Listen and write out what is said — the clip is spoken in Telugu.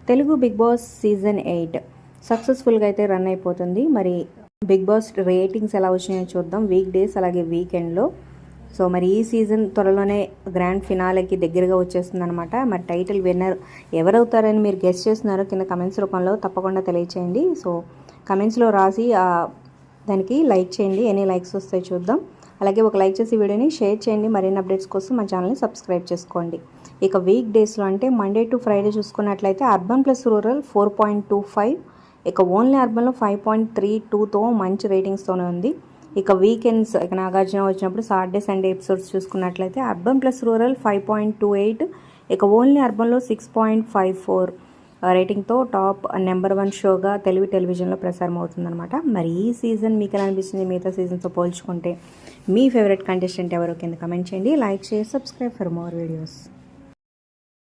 తెలుగు బిగ్ బాస్ సీజన్ 8 సక్సెస్ఫుల్గా అయితే రన్ అయిపోతుంది. మరి బిగ్ బాస్ రేటింగ్స్ ఎలా వచ్చినాయో చూద్దాం, వీక్ డేస్ అలాగే వీకెండ్లో. సో మరి ఈ సీజన్ త్వరలోనే గ్రాండ్ ఫినాలేకి దగ్గరగా వచ్చేస్తుంది అనమాట. మరి టైటిల్ విన్నర్ ఎవరవుతారని మీరు గెస్ట్ చేస్తున్నారో కింద కమెంట్స్ రూపంలో తప్పకుండా తెలియచేయండి. సో కమెంట్స్లో రాసి దానికి లైక్ చేయండి, ఎన్ని లైక్స్ వస్తాయి చూద్దాం. అలాగే ఒక లైక్ చేసి వీడియోని షేర్ చేయండి. మరిన్ని అప్డేట్స్ కోసం మా ఛానల్ని సబ్స్క్రైబ్ చేసుకోండి. ఇక వీక్ డేస్లో అంటే మండే టు ఫ్రైడే చూసుకున్నట్లయితే అర్బన్ ప్లస్ రూరల్ 4.25, ఇక ఓన్లీ అర్బన్లో 5.32తో మంచి రేటింగ్స్తోనే ఉంది. ఇక వీకెండ్స్ ఇక నాగార్జున వచ్చినప్పుడు సాటర్డే సండే ఎపిసోడ్స్ చూసుకున్నట్లయితే అర్బన్ ప్లస్ రూరల్ 5.28, ఇక ఓన్లీ అర్బన్లో 6.54 రేటింగ్తో టాప్ నెంబర్ 1 షోగా తెలుగు టెలివిజన్లో ప్రసారం అవుతుందన్నమాట. మరి ఈ సీజన్ మీకు ఎలా అనిపిస్తుంది? మిగతా సీజన్తో పోల్చుకుంటే మీ ఫేవరెట్ కంటెస్టెంట్ ఎవరో కింద కమెంట్ చేయండి. Like, share, subscribe for more videos.